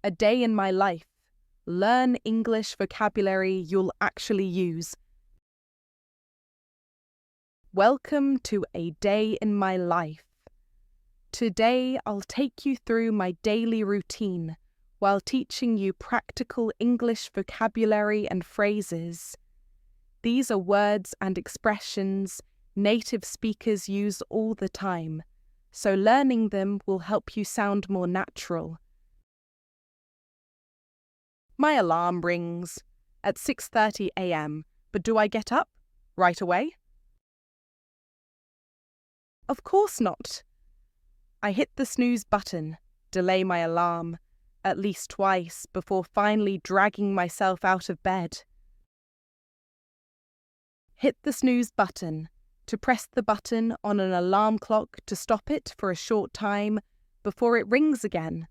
A day in my life. Learn English vocabulary you'll actually use. Welcome to a day in my life. Today I'll take you through my daily routine while teaching you practical English vocabulary and phrases. These are words and expressions native speakers use all the time, so learning them will help you sound more natural. My alarm rings at 6:30 a.m., but do I get up right away? Of course not. I hit the snooze button, delay my alarm, at least twice before finally dragging myself out of bed. Hit the snooze button to press the button on an alarm clock to stop it for a short time before it rings again.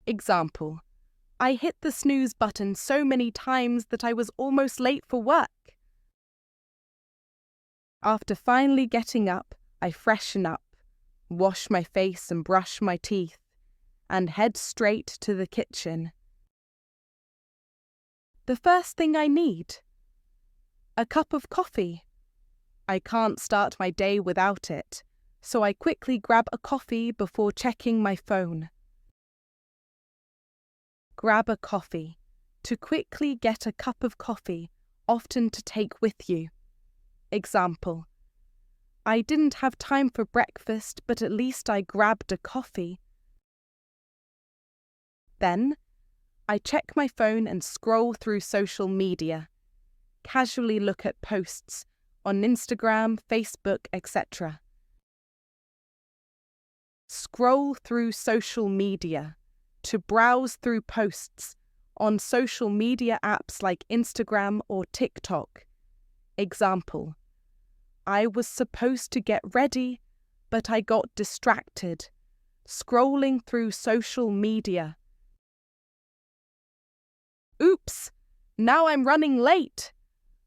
Example: I hit the snooze button so many times that I was almost late for work. After finally getting up, I freshen up, wash my face and brush my teeth, and head straight to the kitchen. The first thing I need: a cup of coffee. I can't start my day without it, so I quickly grab a coffee before checking my phone. Grab a coffee. To quickly get a cup of coffee, often to take with you. Example: I didn't have time for breakfast, but at least I grabbed a coffee. Then, I check my phone and scroll through social media. Casually look at posts on Instagram, Facebook, etc. Scroll through social media. To browse through posts on social media apps like Instagram or TikTok. Example: I was supposed to get ready, but I got distracted, scrolling through social media. Oops! Now I'm running late!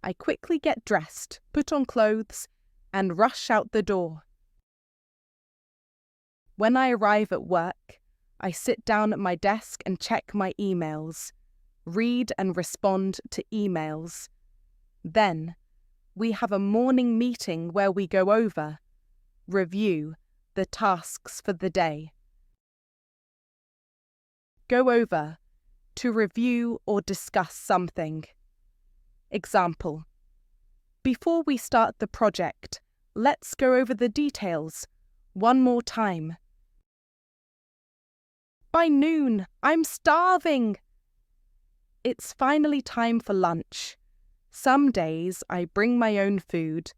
I quickly get dressed, put on clothes, and rush out the door. When I arrive at work, I sit down at my desk and check my emails, read and respond to emails. Then, we have a morning meeting where we go over, review the tasks for the day. Go over, to review or discuss something. Example: before we start the project, let's go over the details one more time. By noon, I'm starving! It's finally time for lunch. Some days I bring my own food,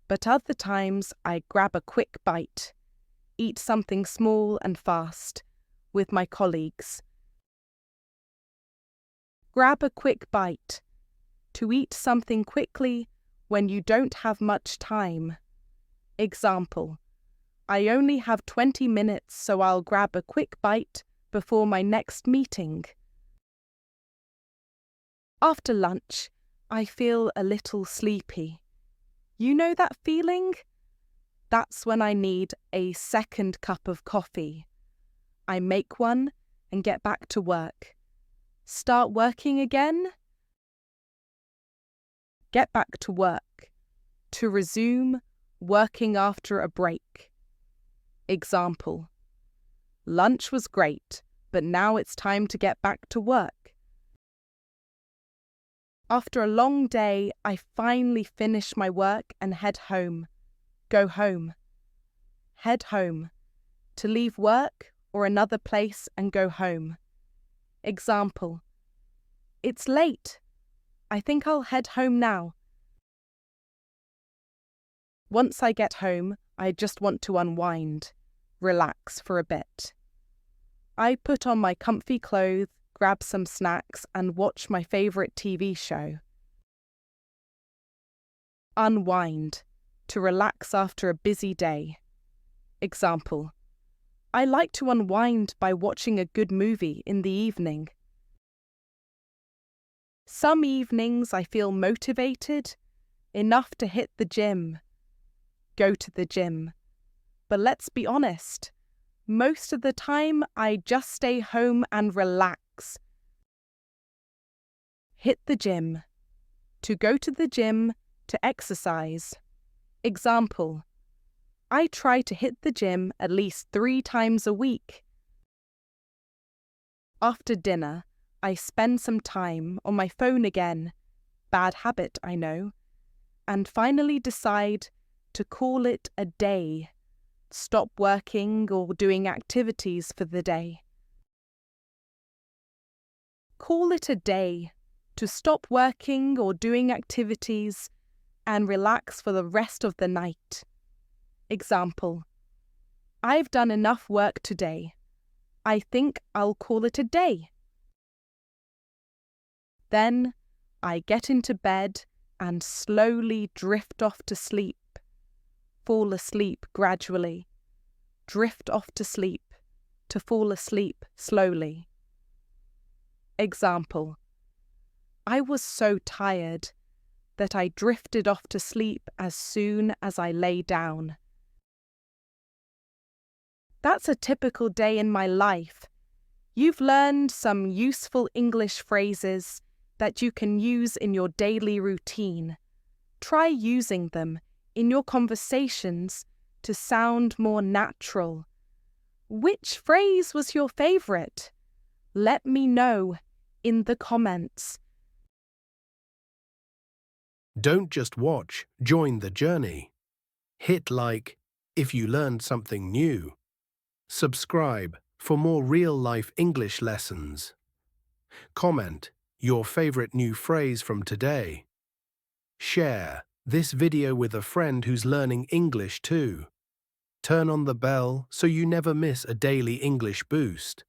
but other times I grab a quick bite, eat something small and fast, with my colleagues. Grab a quick bite. To eat something quickly when you don't have much time. Example: I only have 20 minutes, so I'll grab a quick bite before my next meeting. After lunch, I feel a little sleepy. You know that feeling? That's when I need a second cup of coffee. I make one and get back to work. Start working again? Get back to work. To resume working after a break. Example: lunch was great, but now it's time to get back to work. After a long day, I finally finish my work and head home. Go home. Head home. To leave work or another place and go home. Example: it's late. I think I'll head home now. Once I get home, I just want to unwind, relax for a bit. I put on my comfy clothes, grab some snacks, and watch my favourite TV show. Unwind, to relax after a busy day. Example: I like to unwind by watching a good movie in the evening. Some evenings I feel motivated, enough to hit the gym. Go to the gym. But let's be honest, Most of the time, I just stay home and relax. Hit the gym. To go to the gym, to exercise. Example: I try to hit the gym at least 3 times a week. After dinner, I spend some time on my phone again. Bad habit, I know. And finally decide to call it a day. Stop working or doing activities for the day. Call it a day. To stop working or doing activities and relax for the rest of the night. Example: I've done enough work today. I think I'll call it a day. Then I get into bed and slowly drift off to sleep. Fall asleep gradually. Drift off to sleep. To fall asleep slowly. Example: I was so tired that I drifted off to sleep as soon as I lay down. That's a typical day in my life. You've learned some useful English phrases that you can use in your daily routine. Try using them in your conversations to sound more natural. Which phrase was your favorite? Let me know in the comments. Don't just watch, join the journey. Hit like if you learned something new. Subscribe for more real-life English lessons. Comment your favorite new phrase from today. Share this video with a friend who's learning English too. Turn on the bell so you never miss a daily English boost.